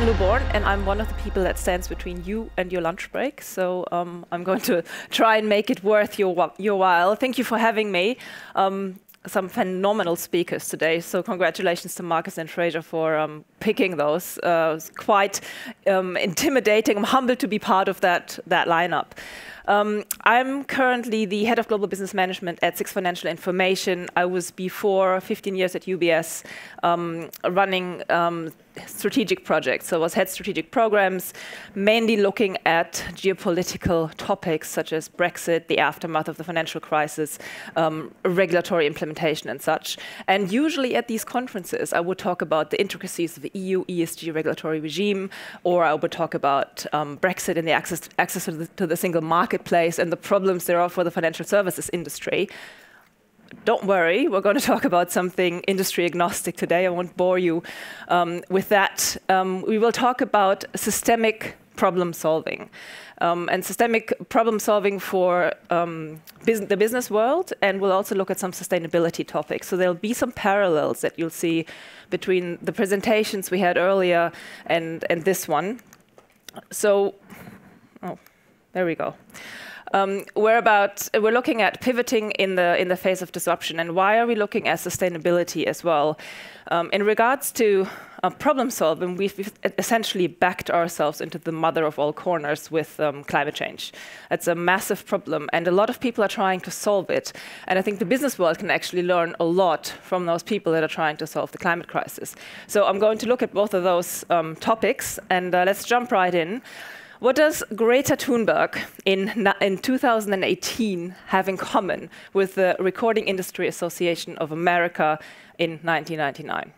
van Loo-Born, and I'm one of the people that stands between you and your lunch break. So I'm going to try and make it worth your while. Thank you for having me. Some phenomenal speakers today. So congratulations to Marcus and Fraser for picking those. It's quite intimidating. I'm humbled to be part of that lineup. I'm currently the head of global business management at Six Financial Information. I was before 15 years at UBS running strategic projects. So I was head strategic programs, mainly looking at geopolitical topics such as Brexit, the aftermath of the financial crisis, regulatory implementation and such. And usually at these conferences, I would talk about the intricacies of the EU ESG regulatory regime, or I would talk about Brexit and the access to the single marketplace and the problems there are for the financial services industry. Don't worry, we're going to talk about something industry agnostic today. I won't bore you with that. We will talk about systemic problem solving. And systemic problem solving for the business world, and we'll also look at some sustainability topics. So there'll be some parallels that you'll see between the presentations we had earlier and this one. So, oh, there we go. We're looking at pivoting in the face of disruption, and why are we looking at sustainability as well? In regards to problem solving, we've essentially backed ourselves into the mother of all corners with climate change. It's a massive problem, and a lot of people are trying to solve it. And I think the business world can actually learn a lot from those people that are trying to solve the climate crisis. So I'm going to look at both of those topics, and let's jump right in. What does Greta Thunberg in 2018 have in common with the Recording Industry Association of America in 1999?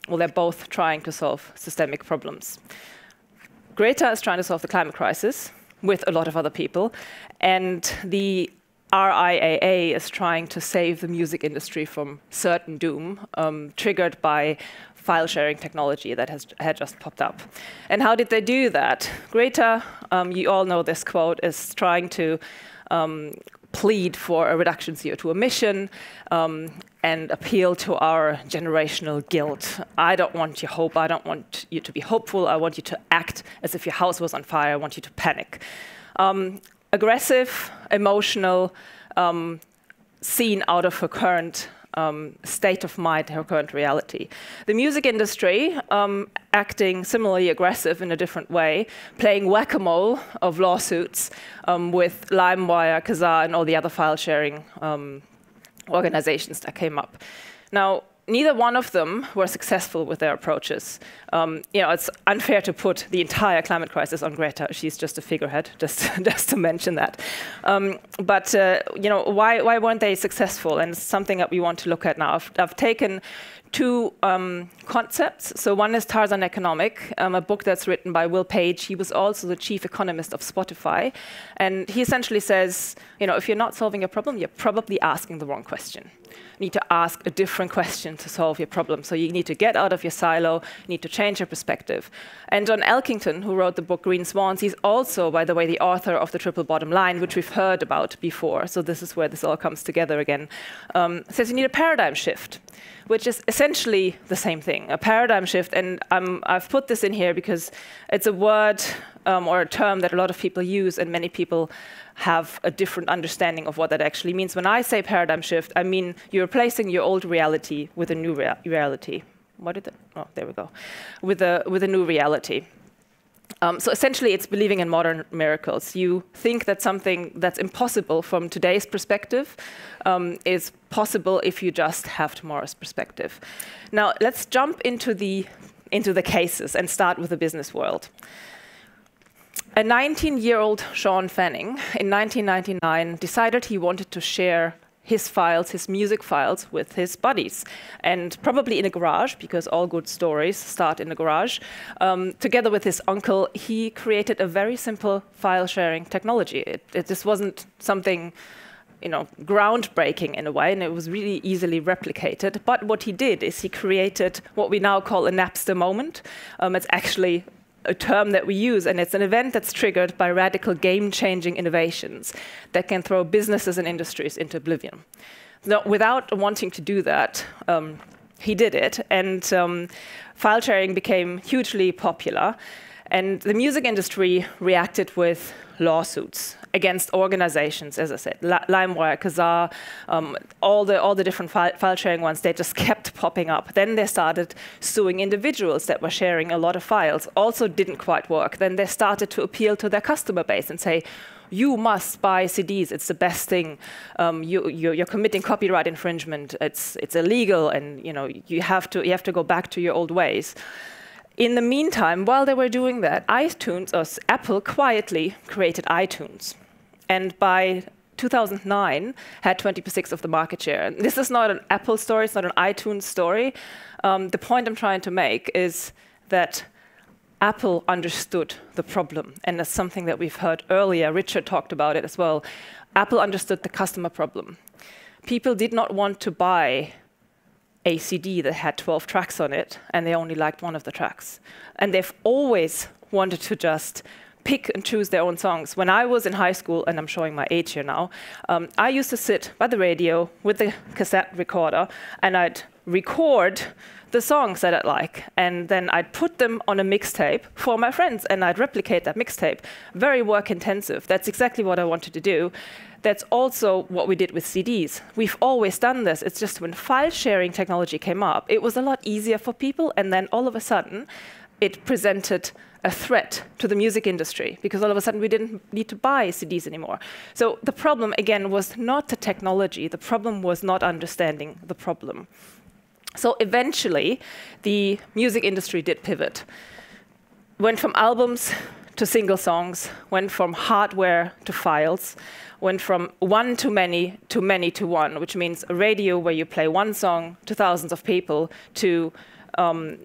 Well, they're both trying to solve systemic problems. Greta is trying to solve the climate crisis with a lot of other people, and the RIAA is trying to save the music industry from certain doom, triggered by file sharing technology that had just popped up. And how did they do that? Greta, you all know this quote, is trying to plead for a reduction in CO2 emission and appeal to our generational guilt. I don't want your hope. I don't want you to be hopeful. I want you to act as if your house was on fire. I want you to panic. Aggressive, emotional, seen out of her current state of mind, her current reality. The music industry, acting similarly aggressive in a different way, playing whack-a-mole of lawsuits with LimeWire, Kazaa, and all the other file-sharing organizations that came up. Now, neither one of them were successful with their approaches. It's unfair to put the entire climate crisis on Greta. She's just a figurehead, just to mention that. Why weren't they successful? And it's something that we want to look at now. I've taken two concepts. So one is Tarzan Economics, a book that's written by Will Page. He was also the chief economist of Spotify. And he essentially says, if you're not solving a problem, you're probably asking the wrong question. You need to ask a different question to solve your problem. So you need to get out of your silo, you need to change your perspective. And John Elkington, who wrote the book Green Swans, he's also, by the way, the author of The Triple Bottom Line, which we've heard about before. So this is where this all comes together again. Says you need a paradigm shift, which is essentially the same thing, a paradigm shift. And I've put this in here because it's a word or a term that a lot of people use, and many people have a different understanding of what that actually means. When I say paradigm shift, I mean you're replacing your old reality with a new reality. What did that? Oh, there we go. With a new reality. So essentially, it's believing in modern miracles. You think that something that's impossible from today's perspective is possible if you just have tomorrow's perspective. Now, let's jump into the cases and start with the business world. A 19-year-old Sean Fanning in 1999 decided he wanted to share his files, his music files, with his buddies, and probably in a garage, because all good stories start in a garage. Together with his uncle, he created a very simple file-sharing technology. This wasn't something groundbreaking in a way, and it was really easily replicated. But what he did is he created what we now call a Napster Moment. It's actually a term that we use, and it's an event that's triggered by radical game-changing innovations that can throw businesses and industries into oblivion. Now, without wanting to do that, he did it, and file sharing became hugely popular. And the music industry reacted with lawsuits against organizations, as I said, LimeWire, Kazaa, all the different file sharing ones. They just kept popping up. Then they started suing individuals that were sharing a lot of files. Also didn't quite work. Then they started to appeal to their customer base and say, you must buy CDs. It's the best thing. You're committing copyright infringement. It's illegal, and you have to go back to your old ways. In the meantime, while they were doing that, Apple quietly created iTunes, and by 2009 had 26% of the market share. And this is not an Apple story. It's not an iTunes story. The point I'm trying to make is that Apple understood the problem, and that's something that we've heard earlier. Richard talked about it as well. Apple understood the customer problem. People did not want to buy a CD that had 12 tracks on it, and they only liked one of the tracks. And they've always wanted to just pick and choose their own songs. When I was in high school, and I'm showing my age here now, I used to sit by the radio with the cassette recorder, and I'd record the songs that I'd like, and then I'd put them on a mixtape for my friends, and I'd replicate that mixtape. Very work intensive. That's exactly what I wanted to do. That's also what we did with CDs. We've always done this. It's just when file sharing technology came up, it was a lot easier for people, and then all of a sudden, it presented a threat to the music industry, because all of a sudden we didn't need to buy CDs anymore. So the problem, again, was not the technology. The problem was not understanding the problem. So eventually, the music industry did pivot. Went from albums to single songs, went from hardware to files, went from one to many to one, which means a radio where you play one song to thousands of people, to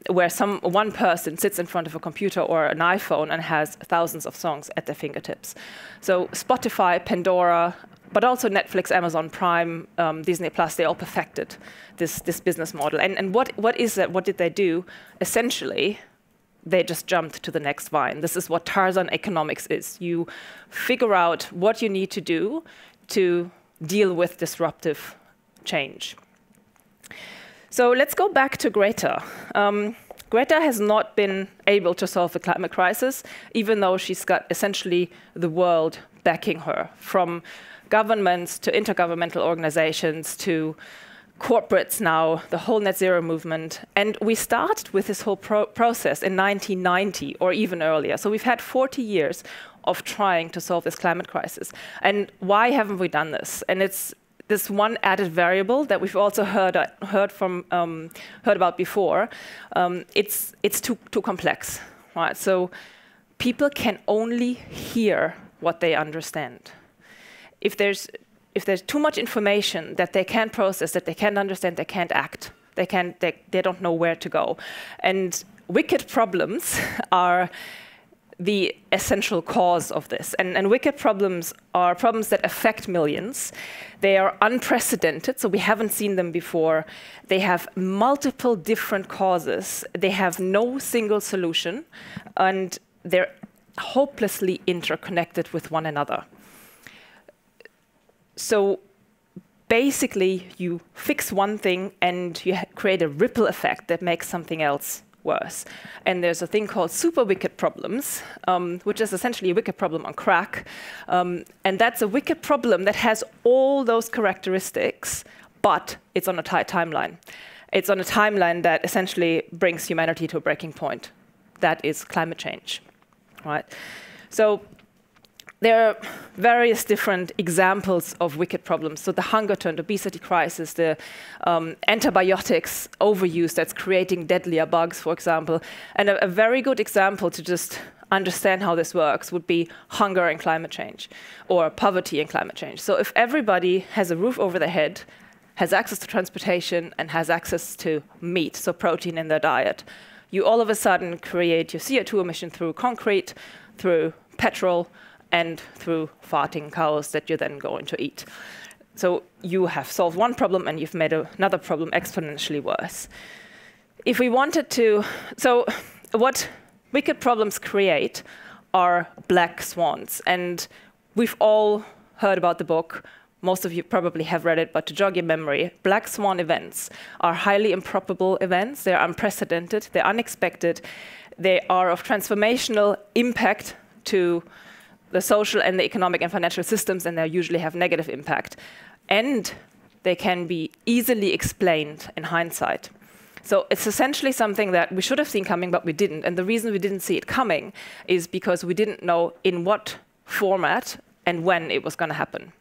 where one person sits in front of a computer or an iPhone and has thousands of songs at their fingertips. So Spotify, Pandora, but also Netflix, Amazon Prime, Disney Plus, they all perfected this business model. And what is that? What did they do? Essentially, they just jumped to the next vine. This is what Tarzan Economics is. You figure out what you need to do to deal with disruptive change. So let's go back to Greta. Greta has not been able to solve the climate crisis, even though she's got essentially the world backing her, from governments to intergovernmental organizations to corporates now, the whole net zero movement. And we started with this whole process in 1990 or even earlier. So we've had 40 years of trying to solve this climate crisis. And why haven't we done this? And it's this one added variable that we've also heard about before. It's too complex, right? So people can only hear what they understand. If there's too much information that they can't process, that they can't understand, they can't act. They don't know where to go. And wicked problems are the essential cause of this. And wicked problems are problems that affect millions. They are unprecedented, so we haven't seen them before. They have multiple different causes. They have no single solution, and they're hopelessly interconnected with one another. So basically, you fix one thing and you create a ripple effect that makes something else worse. And there's a thing called super wicked problems, which is essentially a wicked problem on crack. And that's a wicked problem that has all those characteristics, but it's on a tight timeline. It's on a timeline that essentially brings humanity to a breaking point. That is climate change, right? So there are various different examples of wicked problems. So the hunger trend, obesity crisis, the antibiotics overuse that's creating deadlier bugs, for example. And a very good example to just understand how this works would be hunger and climate change, or poverty and climate change. So if everybody has a roof over their head, has access to transportation, and has access to meat, so protein in their diet, you all of a sudden create your CO2 emission through concrete, through petrol, and through farting cows that you're then going to eat. So you have solved one problem and you've made another problem exponentially worse. If we wanted to, so what wicked problems create are black swans. And we've all heard about the book most of you probably have read it, but to jog your memory, black swan events are highly improbable events. They're unprecedented, they're unexpected, they are of transformational impact to the social and the economic and financial systems, and they usually have negative impact. And they can be easily explained in hindsight. So it's essentially something that we should have seen coming, but we didn't. And the reason we didn't see it coming is because we didn't know in what format and when it was going to happen.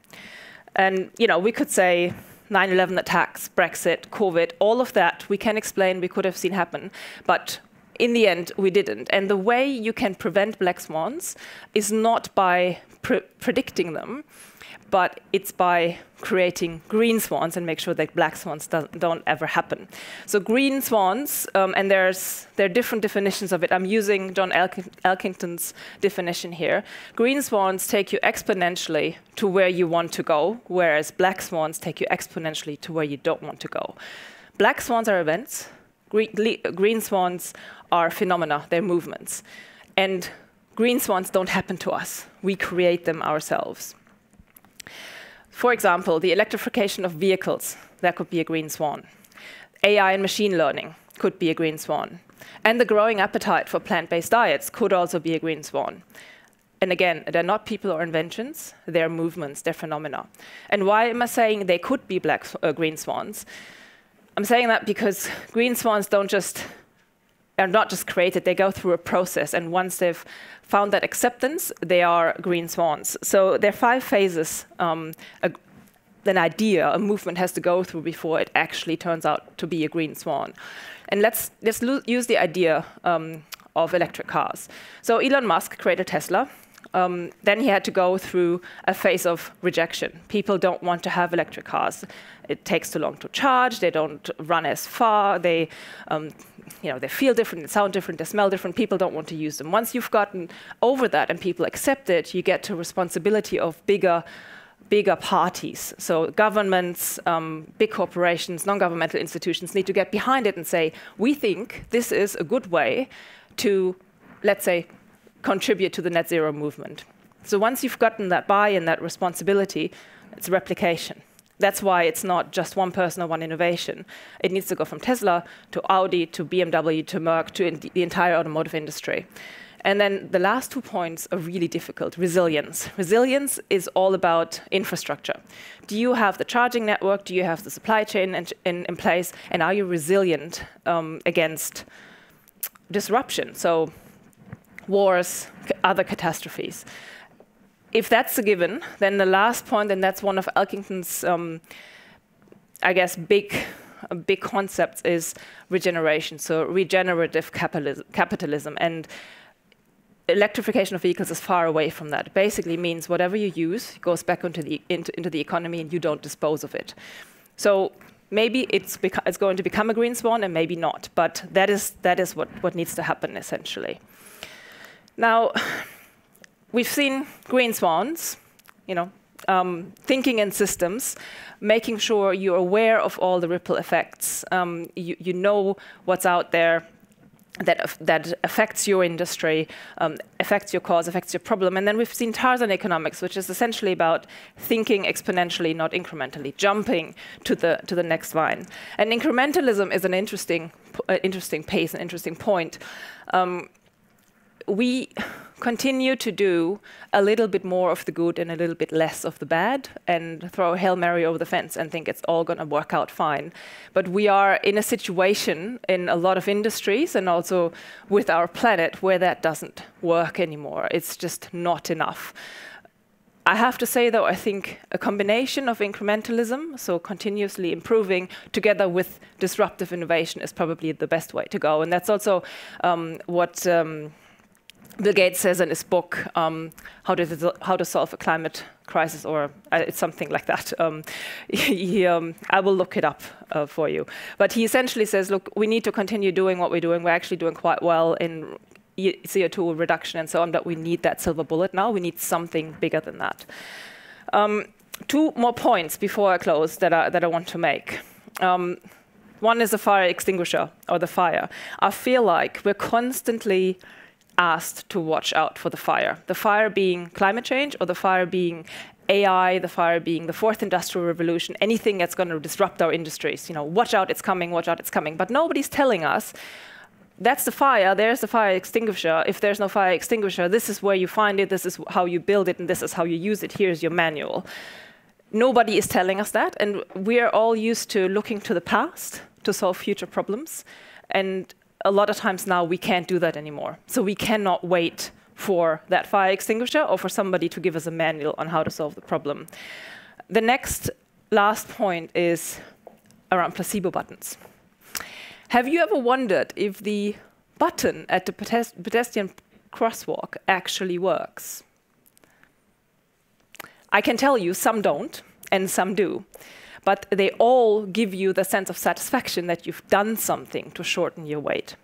And we could say 9/11 attacks, Brexit, COVID, all of that we can explain, we could have seen happen. But in the end, we didn't. And the way you can prevent black swans is not by predicting them, but it's by creating green swans and make sure that black swans don't ever happen. So green swans, and there are different definitions of it. I'm using John Elkington's definition here. Green swans take you exponentially to where you want to go, whereas black swans take you exponentially to where you don't want to go. Black swans are events. Green swans are phenomena, they're movements. And green swans don't happen to us. We create them ourselves. For example, the electrification of vehicles, that could be a green swan. AI and machine learning could be a green swan. And the growing appetite for plant-based diets could also be a green swan. And again, they're not people or inventions, they're movements, they're phenomena. And why am I saying they could be green swans? I'm saying that because green swans are not just created, they go through a process, and once they've found that acceptance, they are green swans. So there are 5 phases an idea, a movement has to go through before it actually turns out to be a green swan. And let's use the idea of electric cars. So Elon Musk created Tesla. Then he had to go through a phase of rejection. People don't want to have electric cars. It takes too long to charge, they don't run as far, they feel different, they sound different, they smell different, people don't want to use them. Once you've gotten over that and people accept it, you get to responsibility of bigger parties. So governments, big corporations, non-governmental institutions need to get behind it and say, we think this is a good way to, let's say, contribute to the net zero movement. So once you've gotten that buy-in, that responsibility, it's replication. That's why it's not just one person or one innovation. It needs to go from Tesla to Audi to BMW to Merck to the entire automotive industry. And then the last 2 points are really difficult. Resilience. Resilience is all about infrastructure. Do you have the charging network? Do you have the supply chain in place? And are you resilient against disruption? So wars, other catastrophes. If that's a given, then the last point, and that's one of Elkington's, big concepts, is regeneration, so regenerative capitalism. And electrification of vehicles is far away from that. It basically means whatever you use goes back into the economy and you don't dispose of it. So maybe it's going to become a green swan and maybe not, but that is what needs to happen essentially. Now, we've seen green swans, thinking in systems, making sure you're aware of all the ripple effects. You know what's out there that affects your industry, affects your cause, affects your problem. And then we've seen Tarzan Economics, which is essentially about thinking exponentially, not incrementally, jumping to the next line. And incrementalism is an interesting pace, an interesting point. We continue to do a little bit more of the good and a little bit less of the bad and throw a Hail Mary over the fence and think it's all going to work out fine. But we are in a situation in a lot of industries and also with our planet where that doesn't work anymore. It's just not enough. I have to say, though, I think a combination of incrementalism, so continuously improving, together with disruptive innovation is probably the best way to go. And that's also what Bill Gates says in his book, How to Solve a Climate Crisis, or it's something like that. I will look it up for you. But he essentially says, look, we need to continue doing what we're doing. We're actually doing quite well in CO2 reduction and so on, but we need that silver bullet now. We need something bigger than that. 2 more points before I close that I want to make. One is the fire extinguisher, or the fire. I feel like we're constantly asked to watch out for the fire being climate change or the fire being AI, the fire being the fourth industrial revolution, anything that's going to disrupt our industries. You know, watch out, it's coming, watch out, it's coming. But nobody's telling us, that's the fire, there's the fire extinguisher. If there's no fire extinguisher, this is where you find it, this is how you build it, and this is how you use it. Here's your manual. Nobody is telling us that, and we're all used to looking to the past to solve future problems. And a lot of times now we can't do that anymore. So we cannot wait for that fire extinguisher or for somebody to give us a manual on how to solve the problem. The next last point is around placebo buttons. Have you ever wondered if the button at the pedestrian crosswalk actually works? I can tell you some don't and some do, but they all give you the sense of satisfaction that you've done something to shorten your wait.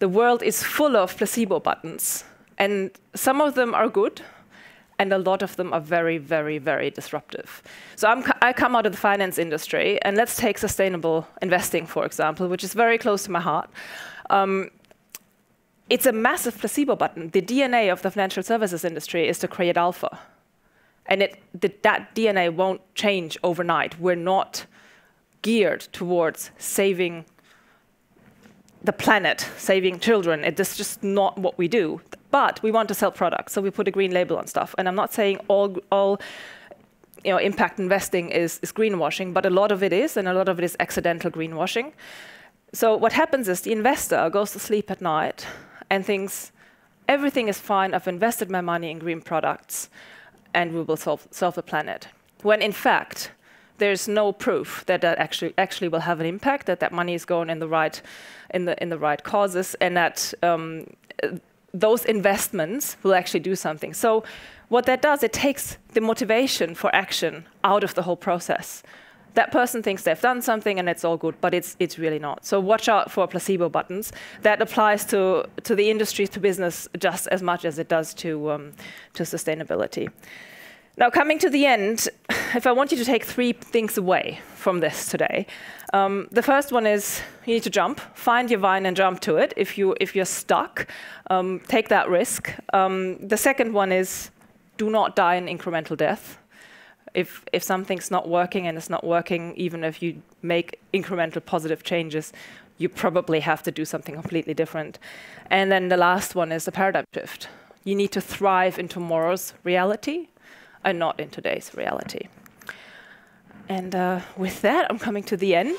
The world is full of placebo buttons, and some of them are good, and a lot of them are very, very, very disruptive. So I come out of the finance industry, and let's take sustainable investing, for example, which is very close to my heart. It's a massive placebo button. The DNA of the financial services industry is to create alpha. And that DNA won't change overnight. We're not geared towards saving the planet, saving children. It's just not what we do. But we want to sell products, so we put a green label on stuff. And I'm not saying all impact investing is greenwashing, but a lot of it is, and a lot of it is accidental greenwashing. So what happens is the investor goes to sleep at night and thinks, everything is fine, I've invested my money in green products, and we will solve the planet. When in fact, there's no proof that that actually will have an impact, that money is going in the right causes, and that those investments will actually do something. So what that does, it takes the motivation for action out of the whole process. That person thinks they've done something and it's all good, but it's really not. So watch out for placebo buttons. That applies to the industry, to business, just as much as it does to sustainability. Now, coming to the end, if I want you to take 3 things away from this today, the first one is you need to jump. Find your vine and jump to it. If you're stuck, take that risk. The second one is do not die an incremental death. If something's not working, and it's not working, even if you make incremental positive changes, you probably have to do something completely different. And then the last one is the paradigm shift. You need to thrive in tomorrow's reality and not in today's reality. And with that, I'm coming to the end.